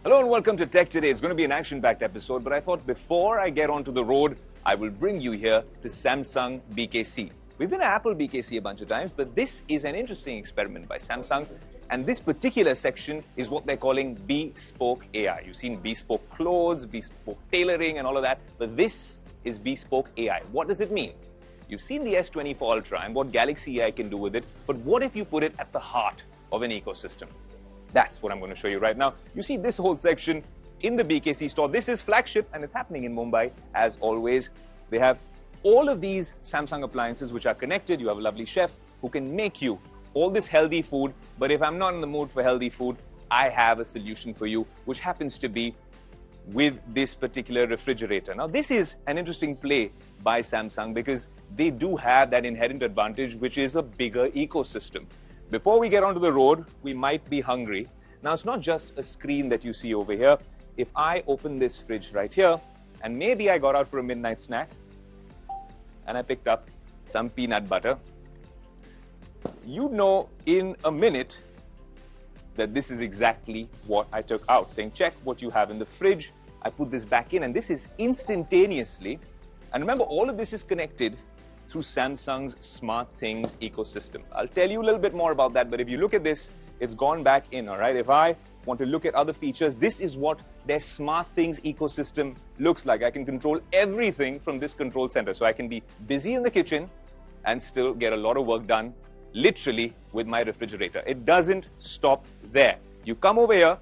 Hello and welcome to Tech Today. It's going to be an action-packed episode, but I thought before I get onto the road, I will bring you here to Samsung BKC. We've been at Apple BKC a bunch of times, but this is an interesting experiment by Samsung. And this particular section is what they're calling bespoke AI. You've seen bespoke clothes, bespoke tailoring and all of that, but this is bespoke AI. What does it mean? You've seen the S24 Ultra and what Galaxy AI can do with it, but what if you put it at the heart of an ecosystem? That's what I'm going to show you right now. You see this whole section in the BKC store. This is flagship and it's happening in Mumbai as always. They have all of these Samsung appliances which are connected. You have a lovely chef who can make you all this healthy food. But if I'm not in the mood for healthy food, I have a solution for you, which happens to be with this particular refrigerator. Now, this is an interesting play by Samsung because they do have that inherent advantage, which is a bigger ecosystem. Before we get onto the road, we might be hungry. Now, it's not just a screen that you see over here. If I open this fridge right here, and maybe I got out for a midnight snack, and I picked up some peanut butter, you know in a minute that this is exactly what I took out, saying, check what you have in the fridge. I put this back in, and this is instantaneously. And remember, all of this is connected through Samsung's SmartThings ecosystem. I'll tell you a little bit more about that, but if you look at this, it's gone back in, all right? If I want to look at other features, this is what their SmartThings ecosystem looks like. I can control everything from this control center. So I can be busy in the kitchen and still get a lot of work done, literally, with my refrigerator. It doesn't stop there. You come over here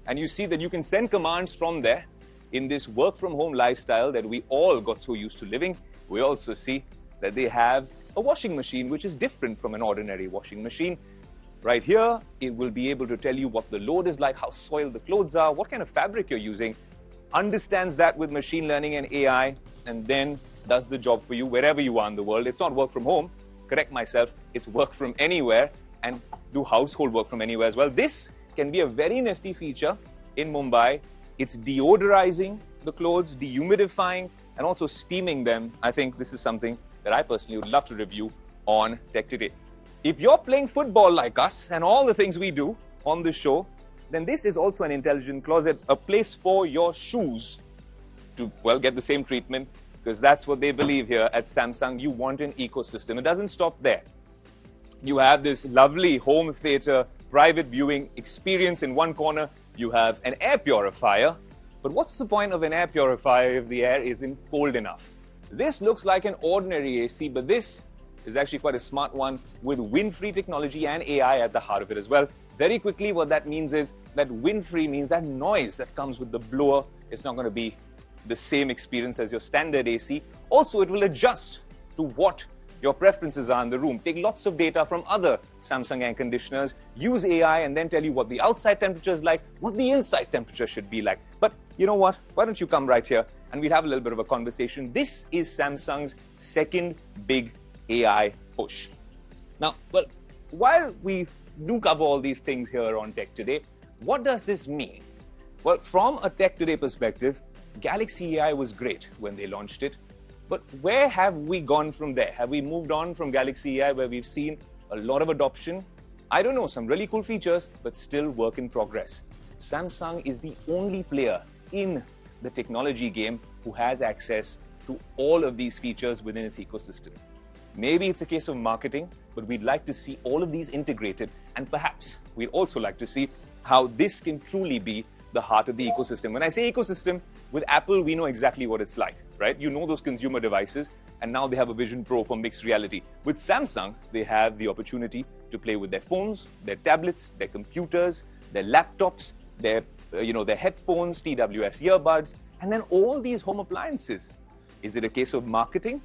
and you see that you can send commands from there in this work from home lifestyle that we all got so used to living. We also see that they have a washing machine, which is different from an ordinary washing machine. Right here, it will be able to tell you what the load is like, how soiled the clothes are, what kind of fabric you're using, understands that with machine learning and AI, and then does the job for you wherever you are in the world. It's not work from home, correct myself, it's work from anywhere and do household work from anywhere as well. This can be a very nifty feature in Mumbai. It's deodorizing the clothes, dehumidifying, and also steaming them. I think this is something that I personally would love to review on Tech Today. If you're playing football like us and all the things we do on the show, then this is also an intelligent closet, a place for your shoes to, well, get the same treatment, because that's what they believe here at Samsung. You want an ecosystem. It doesn't stop there. You have this lovely home theater, private viewing experience in one corner. You have an air purifier. But what's the point of an air purifier if the air isn't cold enough? This looks like an ordinary AC, but this is actually quite a smart one with wind-free technology and AI at the heart of it as well. Very quickly, what that means is that wind-free means that noise that comes with the blower, it's not going to be the same experience as your standard AC. Also, it will adjust to what your preferences are in the room. Take lots of data from other Samsung air conditioners, use AI, and then tell you what the outside temperature is like, what the inside temperature should be like. But you know what? Why don't you come right here and we'll have a little bit of a conversation. This is Samsung's second big AI push. Now, well, while we do cover all these things here on Tech Today, what does this mean? Well, from a Tech Today perspective, Galaxy AI was great when they launched it. But where have we gone from there? Have we moved on from Galaxy AI where we've seen a lot of adoption? I don't know, some really cool features, but still work in progress. Samsung is the only player in the technology game who has access to all of these features within its ecosystem. Maybe it's a case of marketing, but we'd like to see all of these integrated, and perhaps we'd also like to see how this can truly be the heart of the ecosystem. When I say ecosystem, with Apple, we know exactly what it's like, right? You know those consumer devices, and now they have a Vision Pro for mixed reality. With Samsung, they have the opportunity to play with their phones, their tablets, their computers, their laptops, their headphones, TWS earbuds, and then all these home appliances. Is it a case of marketing?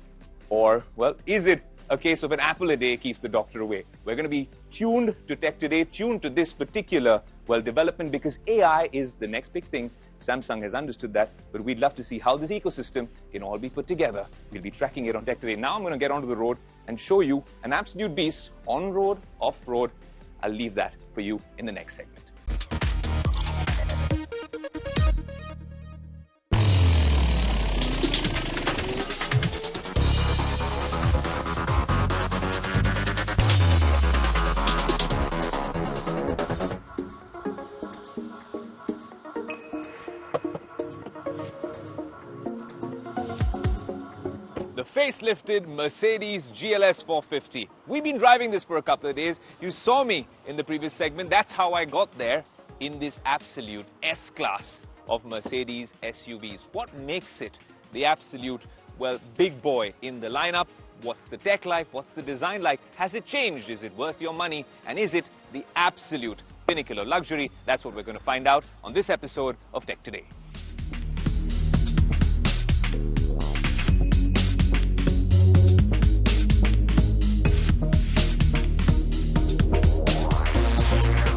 Or, well, is it a case of an apple a day keeps the doctor away? We're going to be tuned to Tech Today, tuned to this particular, well, development, because AI is the next big thing. Samsung has understood that, but we'd love to see how this ecosystem can all be put together. We'll be tracking it on Tech Today. Now I'm going to get onto the road and show you an absolute beast, on-road, off-road. I'll leave that for you in the next segment. facelifted Mercedes GLS 450. We've been driving this for a couple of days. You saw me in the previous segment. That's how I got there in this absolute S-Class of Mercedes SUVs. What makes it the absolute, well, big boy in the lineup? What's the tech like? What's the design like? Has it changed? Is it worth your money? And is it the absolute pinnacle of luxury? That's what we're going to find out on this episode of Tech Today.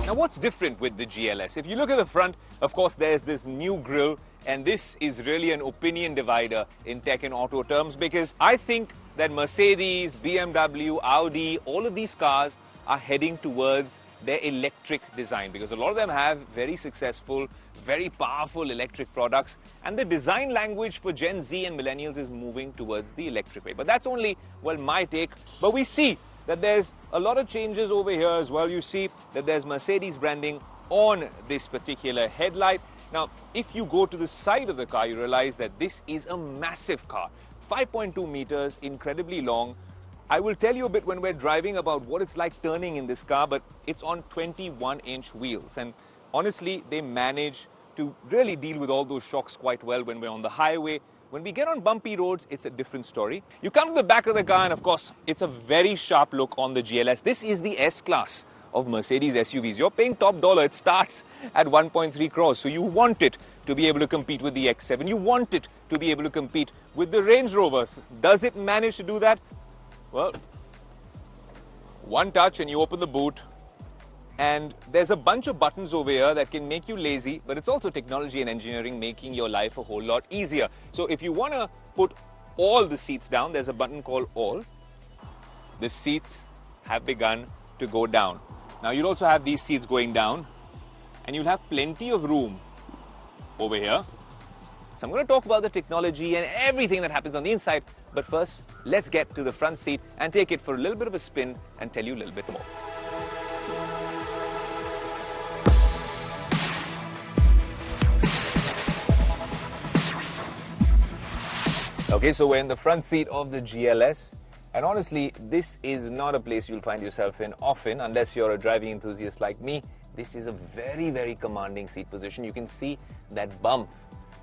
Now, what's different with the GLS? If you look at the front, of course, there's this new grille, and this is really an opinion divider in tech and auto terms, because I think that Mercedes, BMW, Audi, all of these cars are heading towards their electric design, because a lot of them have very successful, very powerful electric products, and the design language for Gen Z and millennials is moving towards the electric way. But that's only, well, my take. But we see that there's a lot of changes over here as well. You see that there's Mercedes branding on this particular headlight. Now, if you go to the side of the car, you realize that this is a massive car. 5.2 meters, incredibly long. I will tell you a bit when we're driving about what it's like turning in this car, but it's on 21-inch wheels. And honestly, they manage to really deal with all those shocks quite well when we're on the highway. When we get on bumpy roads, it's a different story. You come to the back of the car, and of course, it's a very sharp look on the GLS. This is the S-Class of Mercedes SUVs. You're paying top dollar. It starts at 1.3 crores. So you want it to be able to compete with the X7. You want it to be able to compete with the Range Rovers. Does it manage to do that? Well, one touch and you open the boot, and there's a bunch of buttons over here that can make you lazy, but it's also technology and engineering making your life a whole lot easier. So if you want to put all the seats down, there's a button called All. The seats have begun to go down. Now you'll also have these seats going down, and you'll have plenty of room over here. So I'm going to talk about the technology and everything that happens on the inside, but first, let's get to the front seat and take it for a little bit of a spin and tell you a little bit more. Okay, so we're in the front seat of the GLS, and honestly, this is not a place you'll find yourself in often unless you're a driving enthusiast like me. This is a very, very commanding seat position. You can see that bump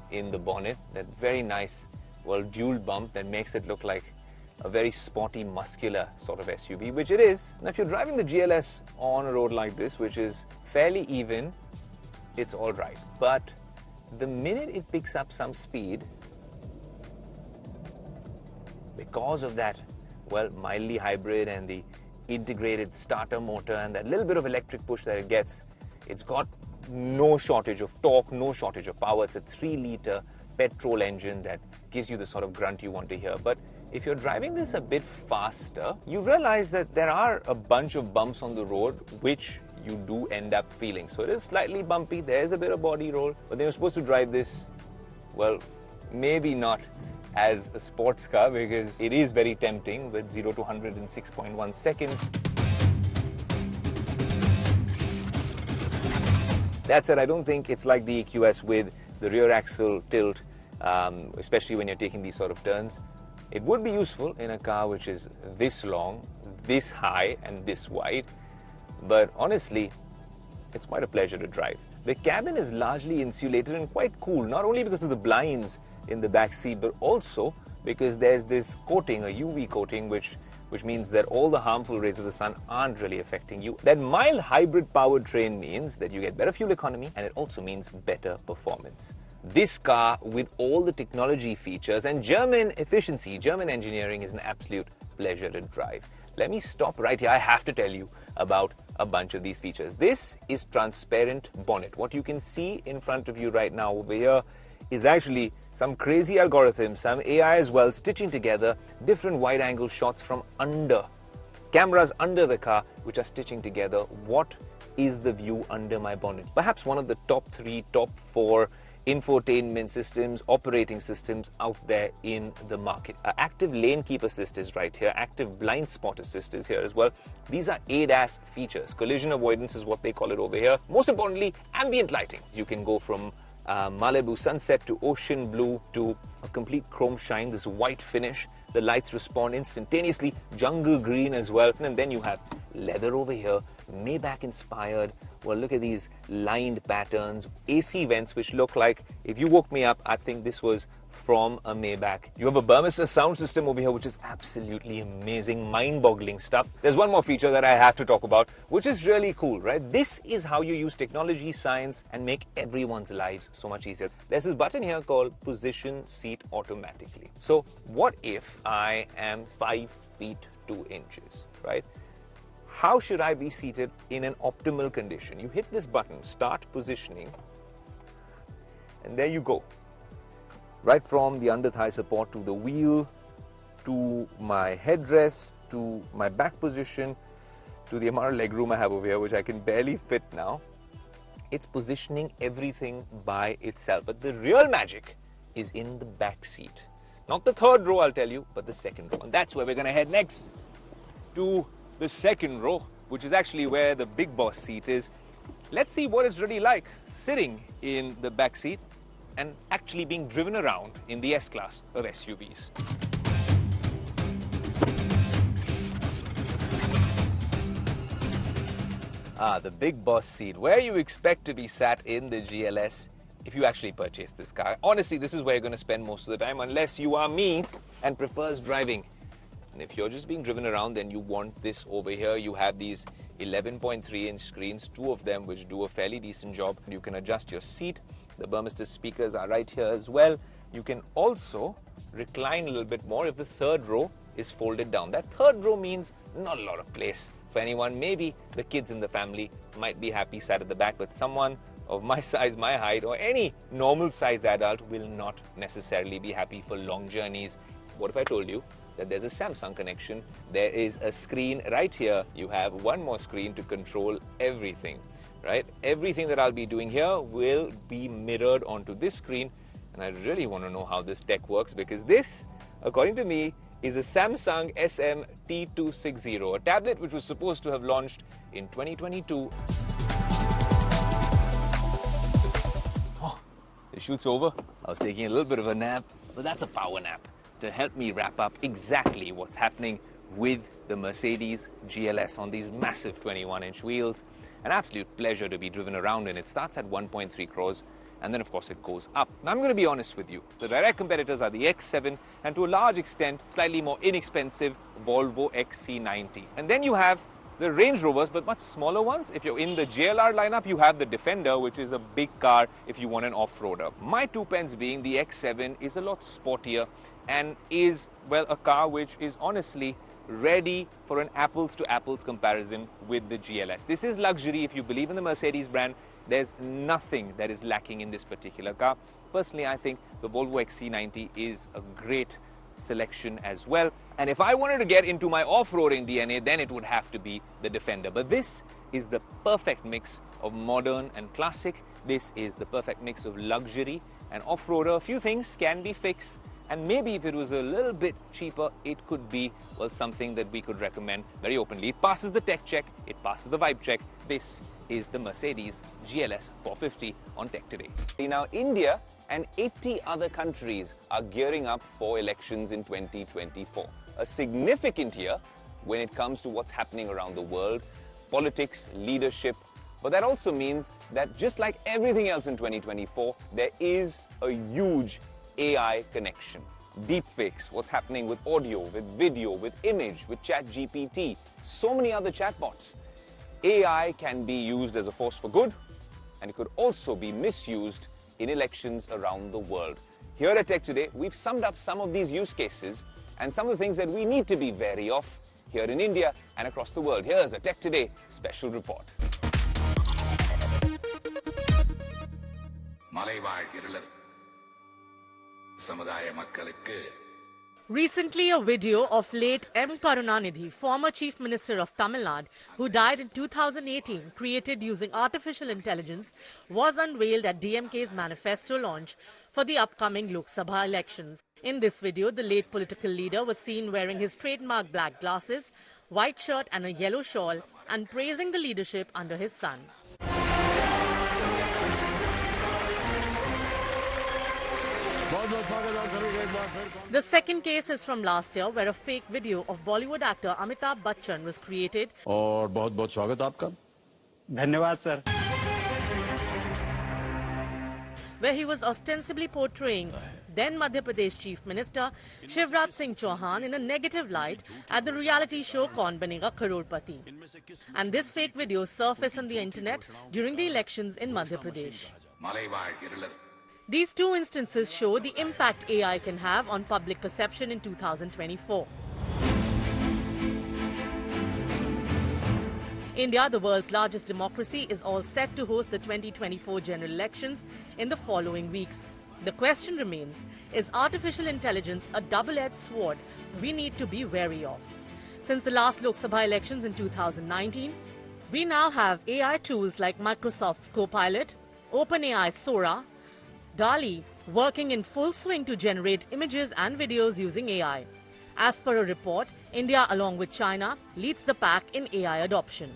in the bonnet, that very nice, well, dual bump that makes it look like a very sporty, muscular sort of SUV, which it is. Now, if you're driving the GLS on a road like this, which is fairly even, it's all right. But the minute it picks up some speed, because of that, well, mildly hybrid and the integrated starter motor and that little bit of electric push that it gets, it's got no shortage of torque, no shortage of power. It's a 3-liter petrol engine that gives you the sort of grunt you want to hear. But if you're driving this a bit faster, you realize that there are a bunch of bumps on the road which you do end up feeling. So it is slightly bumpy, there's a bit of body roll, but then you're supposed to drive this, well, maybe not as a sports car, because it is very tempting with 0 to 100 in 6.1 seconds. That said, I don't think it's like the EQS with the rear axle tilt, especially when you're taking these sort of turns. It would be useful in a car which is this long, this high, and this wide. But honestly, it's quite a pleasure to drive. The cabin is largely insulated and quite cool, not only because of the blinds in the back seat, but also because there's this coating, a UV coating, which means that all the harmful rays of the sun aren't really affecting you. That mild hybrid powertrain means that you get better fuel economy, and it also means better performance. This car, with all the technology features and German efficiency, German engineering, is an absolute pleasure to drive. Let me stop right here. I have to tell you about a bunch of these features. This is transparent bonnet. What you can see in front of you right now over here is actually some crazy algorithm, some AI as well, stitching together different wide-angle shots from under. Cameras under the car, which are stitching together what is the view under my bonnet. Perhaps one of the top 3, top 4 infotainment systems, operating systems out there in the market. Active lane keep assist is right here. Active blind spot assist is here as well. These are ADAS features. Collision avoidance is what they call it over here. Most importantly, ambient lighting. You can go from Malibu sunset to ocean blue to a complete chrome shine, this white finish The lights respond instantaneously. Jungle green as well. And then you have leather over here, Maybach inspired. Well, look at these lined patterns. AC vents, which look like, if you woke me up, I think this was from a Maybach. You have a Burmester sound system over here, which is absolutely amazing, mind-boggling stuff. There's one more feature that I have to talk about, which is really cool, right? This is how you use technology, science, and make everyone's lives so much easier. There's this button here called Position Seat Automatically. So what if I am 5 feet 2 inches, right? How should I be seated in an optimal condition? You hit this button, start positioning, and there you go. Right from the under thigh support to the wheel, to my headrest, to my back position, to the amount of leg room I have over here, which I can barely fit now. It's positioning everything by itself. But the real magic is in the back seat. Not the third row, I'll tell you, but the second row. And that's where we're going to head next, to the second row, which is actually where the big boss seat is. Let's see what it's really like sitting in the back seat and actually being driven around in the S-Class of SUVs. The big boss seat, where you expect to be sat in the GLS if you actually purchase this car. Honestly, this is where you're going to spend most of the time, unless you are me and prefers driving. And if you're just being driven around, then you want this over here. You have these 11.3-inch screens, 2 of them, which do a fairly decent job. You can adjust your seat. The Burmester speakers are right here as well. You can also recline a little bit more if the third row is folded down. That third row means not a lot of place for anyone. Maybe the kids in the family might be happy sat at the back, but someone of my size, my height, or any normal size adult will not necessarily be happy for long journeys. What if I told you that there's a Samsung connection? There is a screen right here. You have one more screen to control everything. Right? Everything that I'll be doing here will be mirrored onto this screen, and I really want to know how this tech works, because this, according to me, is a Samsung SM-T260, a tablet which was supposed to have launched in 2022. Oh, the shoot's over. I was taking a little bit of a nap, but that's a power nap to help me wrap up exactly what's happening with the Mercedes GLS on these massive 21-inch wheels. An absolute pleasure to be driven around in. It starts at 1.3 crores, and then of course it goes up. Now I'm going to be honest with you. The direct competitors are the X7 and to a large extent slightly more inexpensive Volvo XC90. And then you have the Range Rovers, but much smaller ones. If you're in the JLR lineup, you have the Defender, which is a big car if you want an off-roader. My 2 pence being the X7 is a lot sportier and is, well, a car which is honestly ready for an apples-to-apples comparison with the GLS. This is luxury. If you believe in the Mercedes brand, there's nothing that is lacking in this particular car. Personally, I think the Volvo XC90 is a great selection as well. And if I wanted to get into my off-roading DNA, then it would have to be the Defender. But this is the perfect mix of modern and classic. This is the perfect mix of luxury and off-roader. A few things can be fixed, and maybe if it was a little bit cheaper, it could be, well, something that we could recommend very openly. It passes the tech check, it passes the vibe check. This is the Mercedes GLS 450 on Tech Today. Now, India and 80 other countries are gearing up for elections in 2024. A significant year when it comes to what's happening around the world, politics, leadership. But that also means that just like everything else in 2024, there is a huge AI connection. Deepfakes, what's happening with audio, with video, with image, with ChatGPT, so many other chatbots. AI can be used as a force for good, and it could also be misused in elections around the world. Here at Tech Today, we've summed up some of these use cases and some of the things that we need to be wary of here in India and across the world. Here's a Tech Today special report. Recently, a video of late M. Karunanidhi, former Chief Minister of Tamil Nadu, who died in 2018, created using artificial intelligence, was unveiled at DMK's manifesto launch for the upcoming Lok Sabha elections. In this video, the late political leader was seen wearing his trademark black glasses, white shirt and a yellow shawl, and praising the leadership under his son. The second case is from last year, where a fake video of Bollywood actor Amitabh Bachchan was created. और बहुत-बहुत स्वागत आपका. धन्यवाद sir. Where he was ostensibly portraying then Madhya Pradesh Chief Minister Shivraj Singh Chauhan in a negative light at the reality show Kaun Banega Crorepati. And this fake video surfaced on the internet during the elections in Madhya Pradesh. These two instances show the impact AI can have on public perception in 2024. India, the world's largest democracy, is all set to host the 2024 general elections in the following weeks. The question remains, is artificial intelligence a double-edged sword we need to be wary of? Since the last Lok Sabha elections in 2019, we now have AI tools like Microsoft's Copilot, OpenAI's Sora, DALL-E working in full swing to generate images and videos using AI. As per a report, India, along with China, leads the pack in AI adoption.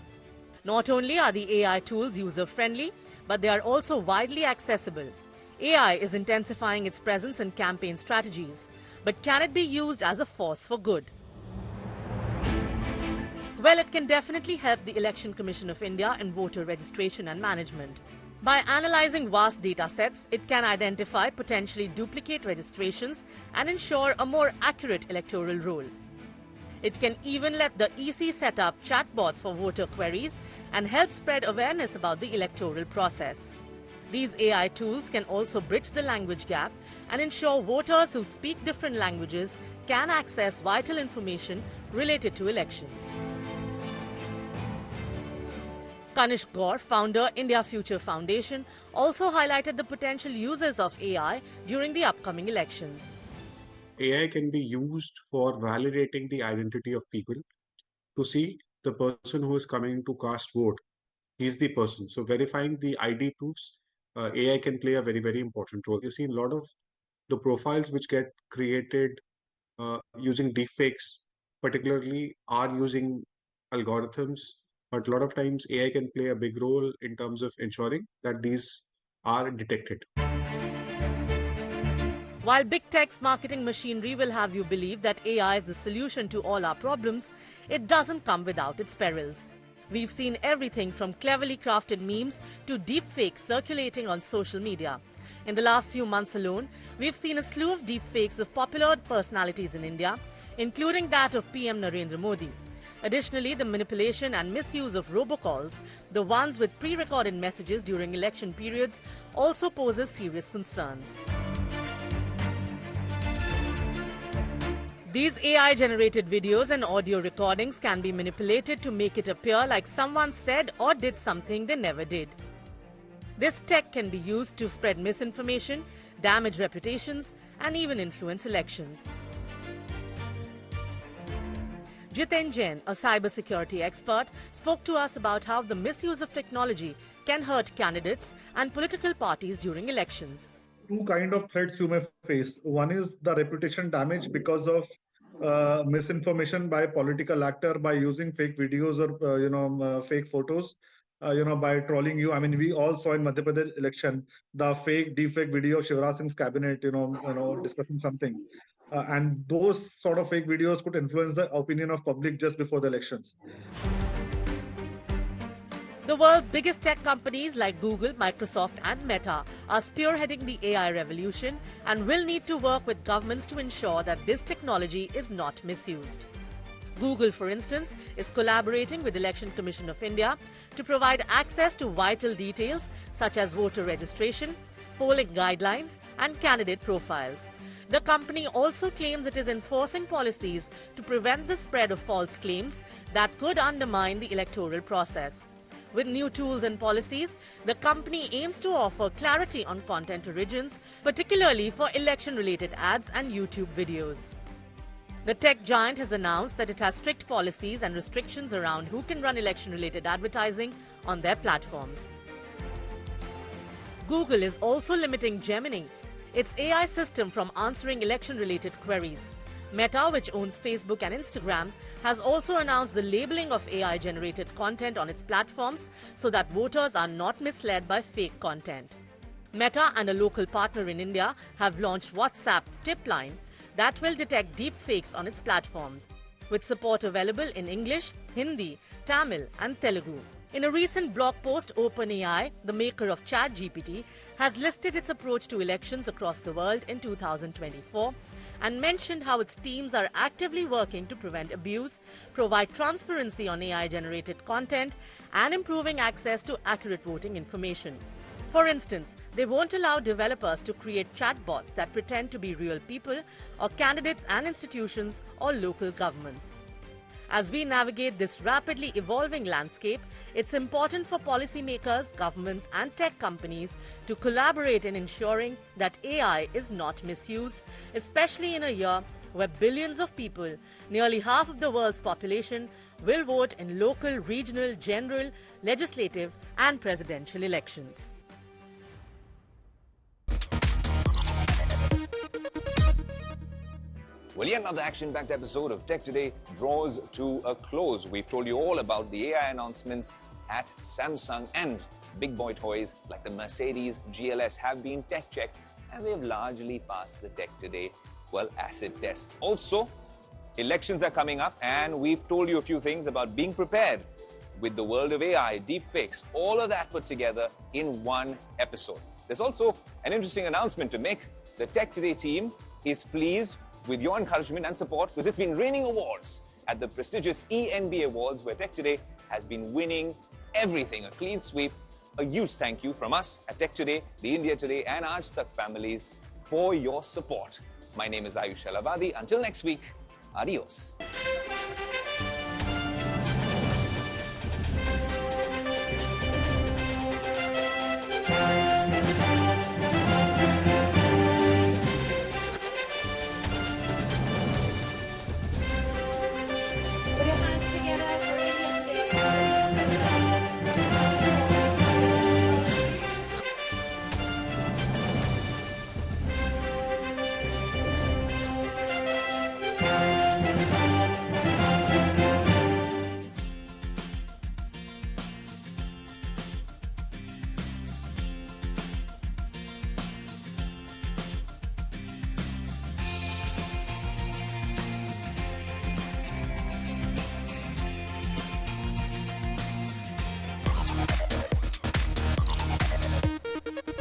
Not only are the AI tools user-friendly, but they are also widely accessible. AI is intensifying its presence in campaign strategies. But can it be used as a force for good? Well, it can definitely help the Election Commission of India in voter registration and management. By analyzing vast data sets, it can identify potentially duplicate registrations and ensure a more accurate electoral roll. It can even let the EC set up chatbots for voter queries and help spread awareness about the electoral process. These AI tools can also bridge the language gap and ensure voters who speak different languages can access vital information related to elections. Kanishk Gaur, founder, India Future Foundation, also highlighted the potential uses of AI during the upcoming elections. AI can be used for validating the identity of people to see the person who is coming to cast vote. He's the person. So verifying the ID proofs, AI can play a very, very important role. You see, a lot of the profiles which get created using deepfakes, particularly, are using algorithms. But a lot of times AI can play a big role in terms of ensuring that these are detected. While big tech's marketing machinery will have you believe that AI is the solution to all our problems, it doesn't come without its perils. We've seen everything from cleverly crafted memes to deepfakes circulating on social media. In the last few months alone, we've seen a slew of deepfakes of popular personalities in India, including that of PM Narendra Modi. Additionally, the manipulation and misuse of robocalls, the ones with pre-recorded messages during election periods, also poses serious concerns. These AI-generated videos and audio recordings can be manipulated to make it appear like someone said or did something they never did. This tech can be used to spread misinformation, damage reputations, and even influence elections. Jiten Jain, a cybersecurity expert, spoke to us about how the misuse of technology can hurt candidates and political parties during elections. Two kinds of threats you may face. One is the reputation damage because of misinformation by political actor by using fake videos or fake photos. By trolling you. I mean, we all saw in Madhya Pradesh election the deepfake video of Shivraj Singh's cabinet, discussing something, and those sort of fake videos could influence the opinion of public just before the elections. The world's biggest tech companies like Google, Microsoft, and Meta are spearheading the AI revolution and will need to work with governments to ensure that this technology is not misused. Google, for instance, is collaborating with the Election Commission of India to provide access to vital details such as voter registration, polling guidelines, and candidate profiles. The company also claims it is enforcing policies to prevent the spread of false claims that could undermine the electoral process. With new tools and policies, the company aims to offer clarity on content origins, particularly for election-related ads and YouTube videos. The tech giant has announced that it has strict policies and restrictions around who can run election-related advertising on their platforms. Google is also limiting Gemini, its AI system, from answering election-related queries. Meta, which owns Facebook and Instagram, has also announced the labeling of AI-generated content on its platforms so that voters are not misled by fake content. Meta and a local partner in India have launched WhatsApp tip line that will detect deepfakes on its platforms, with support available in English, Hindi, Tamil and Telugu. In a recent blog post, OpenAI, the maker of ChatGPT, has listed its approach to elections across the world in 2024 and mentioned how its teams are actively working to prevent abuse, provide transparency on AI-generated content, and improving access to accurate voting information. For instance, they won't allow developers to create chatbots that pretend to be real people or candidates and institutions or local governments. As we navigate this rapidly evolving landscape, it's important for policymakers, governments and tech companies to collaborate in ensuring that AI is not misused, especially in a year where billions of people, nearly half of the world's population, will vote in local, regional, general, legislative and presidential elections. Well, yet another action-packed episode of Tech Today draws to a close. We've told you all about the AI announcements at Samsung, and big boy toys like the Mercedes GLS have been tech-checked and they've largely passed the Tech Today, well, acid test. Also, elections are coming up and we've told you a few things about being prepared with the world of AI, deepfakes, all of that put together in one episode. There's also an interesting announcement to make. The Tech Today team is pleased with your encouragement and support because it's been raining awards at the prestigious ENB Awards, where Tech Today has been winning everything, a clean sweep. A huge thank you from us at Tech Today, the India Today and Aaj Tak families for your support. My name is Ayush Alavadi. Until next week, adios.